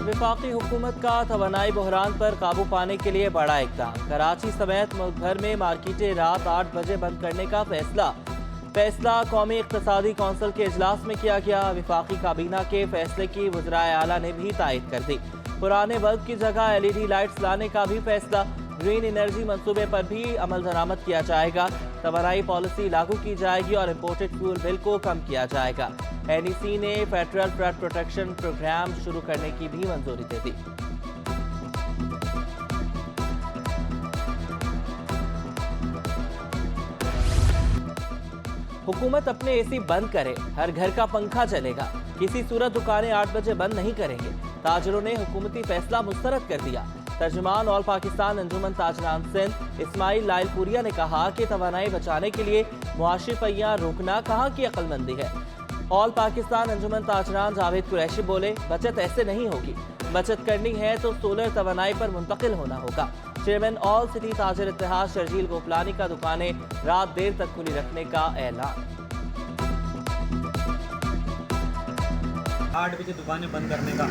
वफाकी हुकूमत का तवानाई बहरान पर काबू पाने के लिए बड़ा इक़दाम। कराची समेत मुल्क भर में मार्केटें रात 8 बजे बंद करने का फैसला कौमी इक़्तिसादी कौंसिल के इजलास में किया गया। वफाकी काबीना के फैसले की वज़राए आला ने भी तायद कर दी। पुराने बल्ब की जगह LED लाइट्स लाने का भी फैसला। ग्रीन एनर्जी मंसूबे पर भी अमल दरामद किया जाएगा। तवानाई पॉलिसी लागू की जाएगी और इम्पोर्टेड फ्यूल बिल को कम किया जाएगा। NEC ने फेडरल फ्लड प्रोटेक्शन प्रोग्राम शुरू करने की भी मंजूरी दे दी। हुकूमत अपने AC बंद करे, हर घर का पंखा चलेगा। किसी सूरत दुकानें 8 बजे बंद नहीं करेंगे। ताजरों ने हुकूमती फैसला मुस्तरद कर दिया। तर्जुमान ऑल पाकिस्तान अंजुमन ताजरान सिंध इस्माइल लाइलपुरिया ने कहा कि तवानाई बचाने के लिए मुआशी पहिया रोकना कहाँ की अक्लमंदी है। ऑल पाकिस्तान अंजुमन ताजरान जावेद कुरैशी बोले, बचत ऐसे नहीं होगी। बचत करनी है तो सोलर तवानाई पर मुंतकिल होना होगा। चेयरमैन ऑल सिटी ताजर इत्तेहाद शर्जील गोपलानी का दुकानें रात देर तक खुली रखने का ऐलान। 8 बजे दुकानें बंद करने का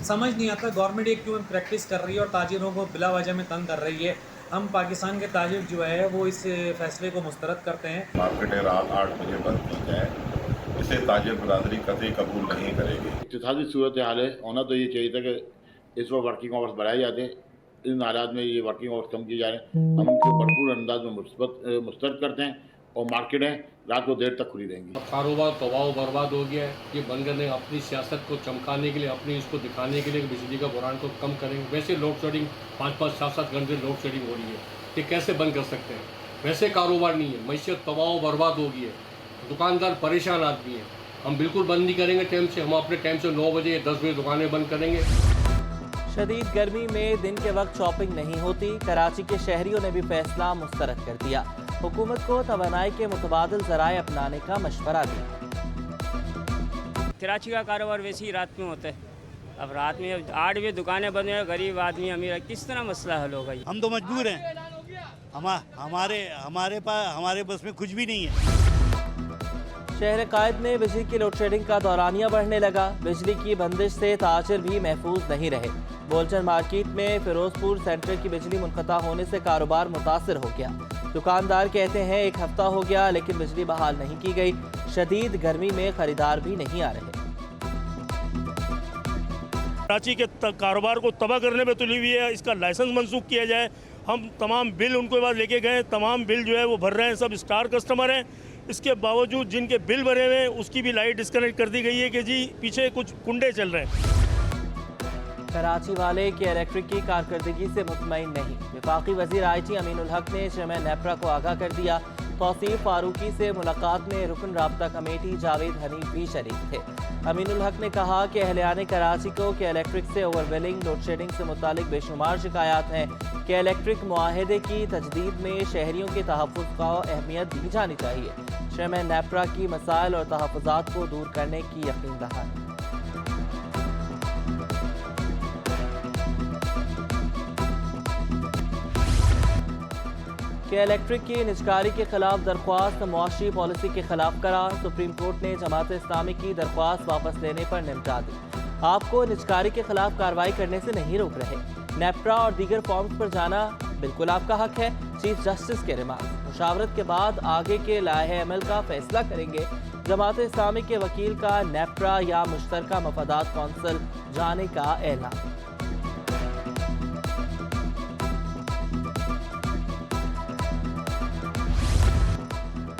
समझ नहीं आता। गवर्नमेंट एक क्यों प्रैक्टिस कर रही है और ताजिरों को बिला वजह में तंग कर रही है। हम पाकिस्तान के ताजिर जो है वो इस फैसले को मुस्तरद करते हैं। मार्केटें रात 8 बजे बंद की जाए, इसे ताजिर बरादरी कतई कबूल नहीं करेगी। इक़्तिसादी सूरत हाल है, होना तो ये चाहिए था कि इस वक्त वर्किंग आवर्स बढ़ाए जाते हैं। इन हालात में ये वर्किंग आवर्स कम किए जा रहे हैं। हम उनको भरपूर अंदाज में मुस्तरद करते हैं और मार्केटें रात को देर तक खुली रहेंगी। कारोबार तबाह बर्बाद हो गया है। ये बंद करने अपनी सियासत को चमकाने के लिए, अपनी इसको दिखाने के लिए बिजली का बुरान को कम करेंगे। वैसे लोड शेडिंग 5-5, 7-7 घंटे लोड शेडिंग हो रही है, ये कैसे बंद कर सकते हैं? वैसे कारोबार नहीं है, मैशियत तबाह बर्बाद हो गई है, दुकानदार परेशान आदमी है। हम बिल्कुल बंद नहीं करेंगे टाइम से। हम अपने टाइम से 9 बजे या 10 बजे दुकानें बंद करेंगे। शदीद गर्मी में दिन के वक्त शॉपिंग नहीं होती। कराची के शहरियों ने भी फैसला मुस्तरद कर दिया। हुकूमत को तवानाई के मुतबादिल ज़राए अपनाने का मशवरा दिया। कराची का कारोबार वैसे ही रात में होता है। अब रात में 8 बजे दुकानें बंद हैं, गरीब आदमी अमीर, किस तरह मसला हल होगा? हम तो मजबूर हैं। हमारे बस में कुछ भी नहीं है। शहर कायद में बिजली की लोड शेडिंग का दौरानिया बढ़ने लगा। बिजली की बंदिश से ताजिर भी महफूज नहीं रहे। बोलचन मार्केट में फिरोजपुर सेंटर की बिजली मुनक़ता होने से कारोबार मुतासर हो गया। दुकानदार कहते हैं 1 हफ्ता हो गया लेकिन बिजली बहाल नहीं की गई। शदीद गर्मी में खरीदार भी नहीं आ रहे। कराची के कारोबार को तबाह करने में तुली हुई है। इसका लाइसेंस मंसूख किया जाए। हम तमाम बिल उनके पास लेके गए, तमाम बिल जो है वो भर रहे हैं। सब स्टार कस्टमर हैं। इसके बावजूद जिनके बिल भरे हुए हैं उसकी भी लाइट डिस्कनेक्ट कर दी गई है कि जी पीछे कुछ कुंडे चल रहे हैं। कराची वाले के इलेक्ट्रिक की कारकर्दगी से मुतमईन नहीं। वफाकी वज़ीर IT अमीनुल हक ने चेयरमैन नेपरा को आगाह कर दिया। तौसीफ फारूकी से मुलाकात में रुकन राब्ता कमेटी जावेद हनीफ भी शरीक थे। अमीनुल हक ने कहा कि अहलियान कराची को के इलेक्ट्रिक से ओवरवेलिंग लोड शेडिंग से मुतालिक बेशुमार शिकायत हैं। के इलेक्ट्रिक मुआहदे की तजदीद में शहरियों के तहफ़्फ़ुज़ को अहमियत दी जानी चाहिए। चेयरमैन नेपरा की मसाइल और तहफ़्फ़ुज़ात को दूर करने की यकीन दहानी। के इलेक्ट्रिक की निजकारी के खिलाफ दरख्वास्त मुआशी पॉलिसी के खिलाफ करार। सुप्रीम कोर्ट ने जमात इस्लामी की दरख्वास्त वापस लेने पर निपटा दी। आपको निजकारी के खिलाफ कार्रवाई करने से नहीं रोक रहे। नेपरा और दीगर फॉर्म्स पर जाना बिल्कुल आपका हक है। चीफ जस्टिस के रिमार्क। मुशावरत के बाद आगे के लाहे अमल का फैसला करेंगे। जमात इस्लामी के वकील का नेपरा या मुश्तरका मफादात कौंसिल जाने का ऐलान।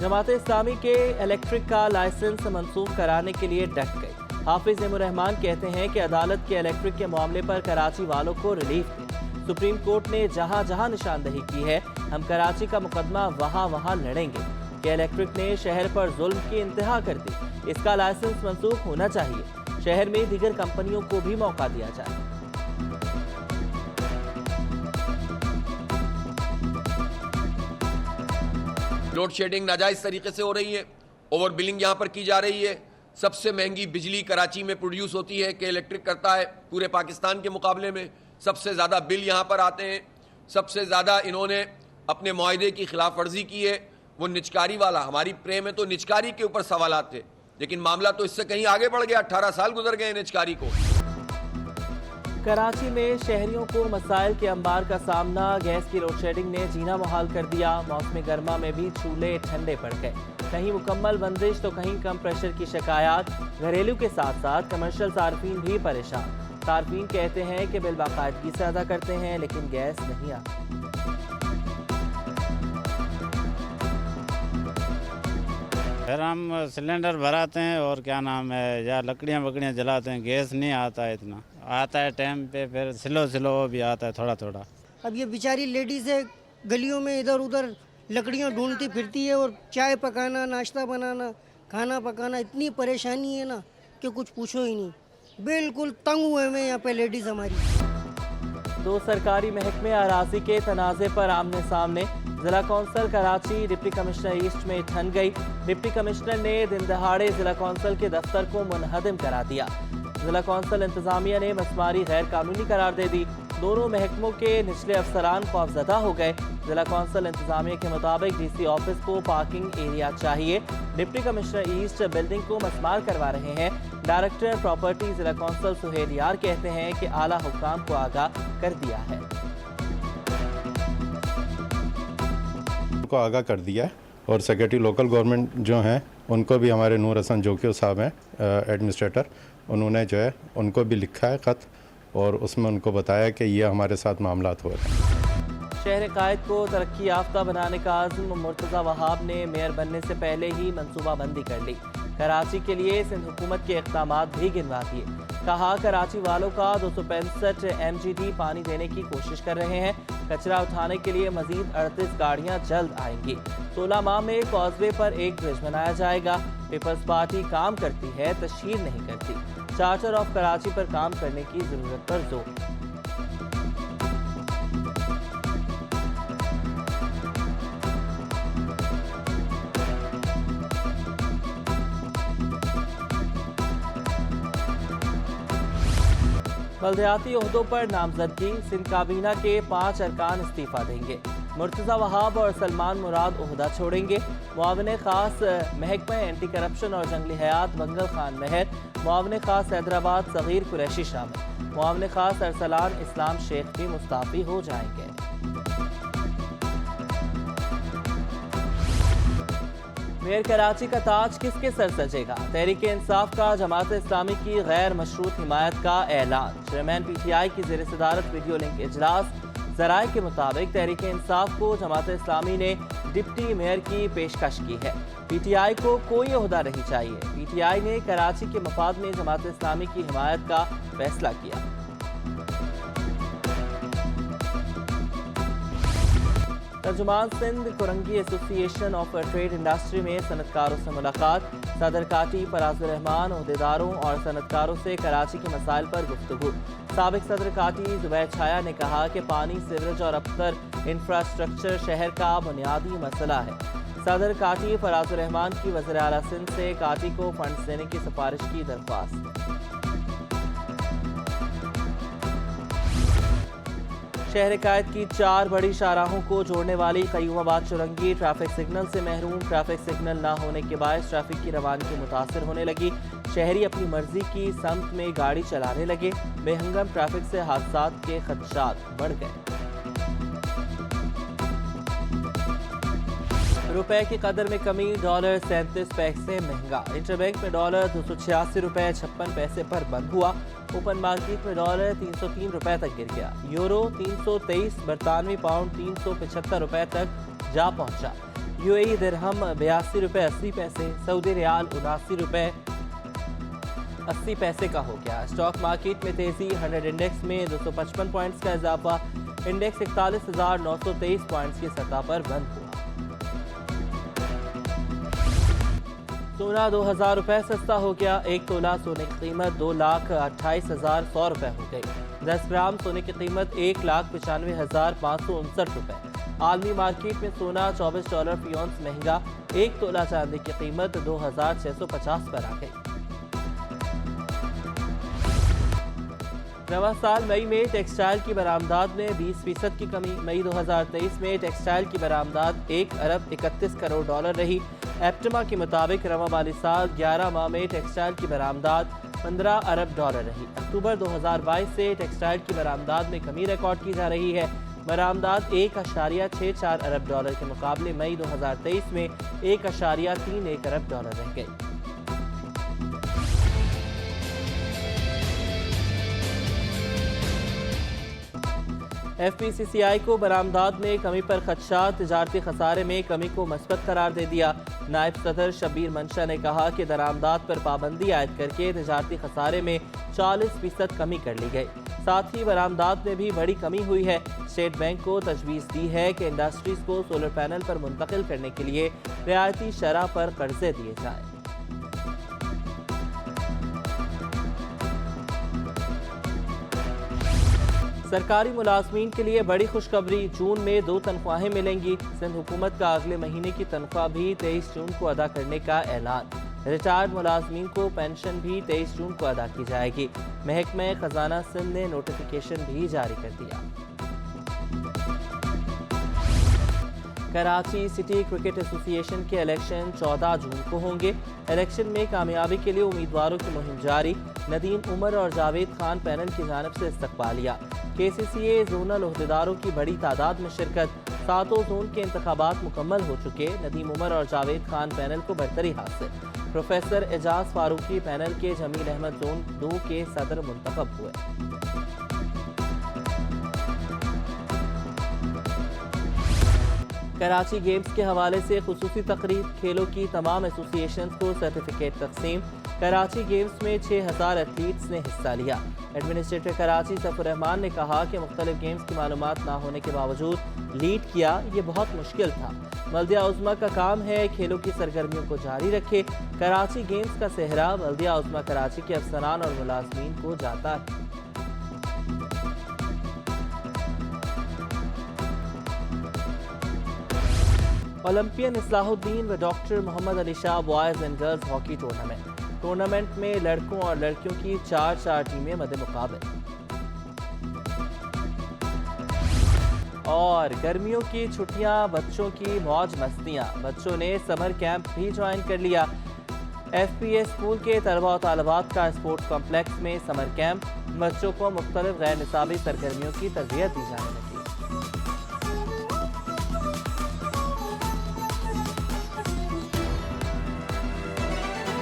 जमात इस्लामी के इलेक्ट्रिक का लाइसेंस मंसूख कराने के लिए डट गई। हाफिज इमर रहमान कहते हैं कि अदालत के इलेक्ट्रिक के मामले पर कराची वालों को रिलीफ दे। सुप्रीम कोर्ट ने जहां जहां निशानदही की है, हम कराची का मुकदमा वहां वहां लड़ेंगे। कि इलेक्ट्रिक ने शहर पर जुल्म की इंतहा कर दी। इसका लाइसेंस मंसूख होना चाहिए। शहर में दीगर कंपनियों को भी मौका दिया जाए। लोड शेडिंग नाजायज़ तरीके से हो रही है, ओवर बिलिंग यहाँ पर की जा रही है। सबसे महंगी बिजली कराची में प्रोड्यूस होती है कि इलेक्ट्रिक करता है पूरे पाकिस्तान के मुकाबले में। सबसे ज़्यादा बिल यहाँ पर आते हैं। सबसे ज़्यादा इन्होंने अपने मुआहदे की खिलाफ वर्जी की है, वो निजकारी वाला। हमारी प्रे में तो निजकारी के ऊपर सवालात थे, लेकिन मामला तो इससे कहीं आगे बढ़ गया। 18 साल गुजर गए निजकारी को। कराची में शहरियों को मसाइल के अंबार का सामना, गैस की लोड शेडिंग ने जीना मुहाल कर दिया। मौसम गर्मा में भी चूल्हे ठंडे पड़ गए, कहीं मुकम्मल बंदिश तो कहीं कम प्रेशर की शिकायत। घरेलू के साथ साथ कमर्शियल सार्फिन भी परेशान। सार्फिन कहते हैं कि बिल बाकायदगी से अदा करते हैं लेकिन गैस नहीं आती। फिर हम सिलेंडर भराते हैं और क्या नाम है या लकड़ियाँ वकड़ियाँ जलाते हैं, गैस नहीं आता है, इतना आता है टाइम पे, फिर स्लो भी आता है थोड़ा थोड़ा। अब ये बेचारी लेडीज़ है गलियों में इधर उधर लकड़ियाँ ढूंढती फिरती है और चाय पकाना, नाश्ता बनाना, खाना पकाना, इतनी परेशानी है ना कि कुछ पूछो ही नहीं। बिल्कुल तंग हुए हैं यहाँ पे लेडीज़ हमारी। दो सरकारी महकमे अराजी के तनाज़े पर आमने सामने। जिला council Karachi deputy commissioner east में ठन गई। डिप्टी कमिश्नर ने दिन दहाड़े जिला कौंसल के दफ्तर को मुनहदम करा दिया। जिला कौंसल इंतजामिया ने मसमारी गैर कानूनी करार दे दी। दोनों महकमों के निचले अफसरान खौफजदा हो गए। जिला कौंसल इंतजामिया के मुताबिक डीसी ऑफिस को पार्किंग एरिया चाहिए। डिप्टी कमिश्नर ईस्ट बिल्डिंग को मसमार करवा रहे हैं। डायरेक्टर प्रॉपर्टी जिला कौंसल सुहेल यार कहते हैं कि आला हुक्काम को आगाह कर दिया है, को आगाह कर दिया है। और सेक्रेटरी लोकल गवर्नमेंट जो हैं उनको भी हमारे नूर हसन जोकियो साहब हैं एडमिनिस्ट्रेटर, उन्होंने जो है उनको भी लिखा है ख़त और उसमें उनको बताया कि ये हमारे साथ मामलात हो रहे हैं। शहर कायद को तरक्की याफ्ता बनाने का आज़म मुर्तज़ा वहाब ने मेयर बनने से पहले ही मनसूबाबंदी कर ली। कराची के लिए सिंध हुकूमत के इक़दामात भी गिनवा दिए। कहा कराची वालों का 265 MGD पानी देने की कोशिश कर रहे हैं। कचरा उठाने के लिए मजीद 38 गाड़ियां जल्द आएंगी। 16 माह में कॉजवे पर एक ब्रिज बनाया जाएगा। पीपल्स पार्टी काम करती है, तशहीर नहीं करती। चार्टर ऑफ कराची पर काम करने की जरूरत पर जोर। बल्दियाती ओहदों पर नामजदगी। सिंध काबीना के 5 अरकान इस्तीफा देंगे। मुर्तज़ा वहाब और सलमान मुराद ओहदा छोड़ेंगे। मुआविन खास महकमा एंटी करप्शन और जंगली हयात मंगल खान महर, मुआविन खास हैदराबाद सगीर कुरैशी शामिल। मुआविन खास अरसलान इस्लाम शेख भी मुस्ताफी हो जाएंगे। मेयर कराची का ताज किसके सर सजेगा? तहरीक इंसाफ का जमात इस्लामी की गैर मशरूत हिमायत का ऐलान। चेयरमैन PTI की ज़ेर सदारत वीडियो लिंक इजलास। ज़राए के मुताबिक तहरीक इंसाफ को जमात इस्लामी ने डिप्टी मेयर की पेशकश की है। PTI को कोई ओहदा नहीं चाहिए। PTI ने कराची के मफाद में जमात इस्लामी की हिमायत का फैसला किया। तर्जुमान Sindh Korangi association of trade industry में सनतकारों से मुलाकात। सदर काटी फराजुर रहमान ओहदेदारों और सनतकारों से कराची के मसाइल पर गुफ्तगू। साबिक सदर काटी जुबैर छाया ने कहा कि पानी, सीवरेज और अबतर इंफ्रास्ट्रक्चर शहर का बुनियादी मसला है। सदर काटी फराजुर रहमान की वज़ीर आला सिंध से काटी को फंड्स देने की सिफारिश की दरख्वास्त। शहर कायद की 4 बड़ी शाहराहों को जोड़ने वाली कयूमाबाद चुरंगी ट्रैफिक सिग्नल से महरूम। ट्रैफिक सिग्नल ना होने के बायस ट्रैफिक की रवानगी मुतासर होने लगी। शहरी अपनी मर्जी की समत में गाड़ी चलाने लगे। बेहंगम ट्रैफिक से हादसात के खदशात बढ़ गए। रुपए की कदर में कमी। डॉलर 37 पैसे महंगा। इंटरबैंक में डॉलर 286 रुपये 56 पैसे पर बंद हुआ। ओपन मार्केट में डॉलर 303 रुपये तक गिर गया। यूरो 323, बरतानवी पाउंड 375 रुपये तक जा पहुंचा। UAE दिरहम 82 रुपये 80 पैसे। सऊदी रियाल 79 रुपये 80 पैसे का हो गया। स्टॉक मार्केट में तेजी। 100 इंडेक्स में 255 पॉइंट्स का इजाफा। इंडेक्स 41,923 पॉइंट्स की सतह पर बंद हुआ। सोना 2000 रुपये सस्ता हो गया। 1 तोला सोने की कीमत 2,28,100 रुपये हो गई। 10 ग्राम सोने की कीमत 1,95,559 रुपये। आलमी मार्केट में सोना $24 फी औंस महंगा। 1 तोला चांदी की कीमत 2,650 पर आ गई। नवा साल मई में टेक्सटाइल की बरामदात में 20% की कमी। मई 2023 में टेक्सटाइल की बरामदात 1 अरब 31 करोड़ डॉलर रही। एप्टमा के मुताबिक रवा वाली साल 11 माह में टेक्सटाइल की बरामदात 15 अरब डॉलर रही। अक्टूबर 2022 से टेक्सटाइल की बरामदात में कमी रिकॉर्ड की जा रही है। बरामदात 1.64 अरब डॉलर के मुकाबले मई 2023 में 1.31 अरब डॉलर रह गई। FPCCI को बरामदात में कमी पर खदशा, तिजारती खसारे में कमी को मस्बत करार दे दिया। नायब सदर शब्बीर मंशा ने कहा कि दरामदात पर पाबंदी आयद करके तिजारती खसारे में 40% कमी कर ली गई। साथ ही बरामदात में भी बड़ी कमी हुई है। स्टेट बैंक को तजवीज़ दी है कि इंडस्ट्रीज को सोलर पैनल पर मुंतकिल करने के लिए रियायती शरह पर कर्जे दिए जाएं। सरकारी मुलाजमीन के लिए बड़ी खुशखबरी, जून में 2 तनख्वाहें मिलेंगी। सिंध हुकूमत का अगले महीने की तनख्वाह भी 23 जून को अदा करने का ऐलान। रिटायर्ड मुलाजमीन को पेंशन भी 23 जून को अदा की जाएगी। महकमा खजाना सिंध ने नोटिफिकेशन भी जारी कर दिया। कराची सिटी क्रिकेट एसोसिएशन के इलेक्शन 14 जून को होंगे। इलेक्शन में कामयाबी के लिए उम्मीदवारों की मुहिम जारी। नदीम उमर और जावेद खान पैनल की जानिब से इस्तकबालिया। KCCA जोनल ओहदेदारों की बड़ी तादाद में शिरकत। 7 जोन के इंतखाबात मुकम्मल हो चुके। नदीम उमर और जावेद खान पैनल को बरतरी हासिल। प्रोफेसर एजाज फारूकी पैनल के जमील अहमद जोन 2 के सदर मुंतखब हुए। कराची गेम्स के हवाले से खुसूसी तकरीब। खेलों की तमाम एसोसिएशन को सर्टिफिकेट तकसीम। कराची गेम्स में 6000 एथलीट्स ने हिस्सा लिया। एडमिनिस्ट्रेटर कराची सफर रहमान ने कहा कि मुख्तलिफ गेम्स की मालूमात ना होने के बावजूद लीड किया, ये बहुत मुश्किल था। बल्दिया उज़्मा का काम है खेलों की सरगर्मियों को जारी रखे। कराची गेम्स का सेहरा बल्दिया उज़्मा कराची के अफसरान और मुलाजमीन को जाता है। ओलंपियन इस्लाहुद्दीन व doctor Mohammad Ali Shah boys and girls hockey tournament में लड़कों और लड़कियों की 4 टीमें मद्दे मुकाबले। और गर्मियों की छुट्टियां, बच्चों की मौज मस्तियां। बच्चों ने समर कैंप भी ज्वाइन कर लिया। FPS स्कूल के तलबा और तालिबात का स्पोर्ट्स कॉम्प्लेक्स में समर कैंप। बच्चों को मुख्तलिफ गैर निसाबी सरगर्मियों की तरबियत दी जाने लगी।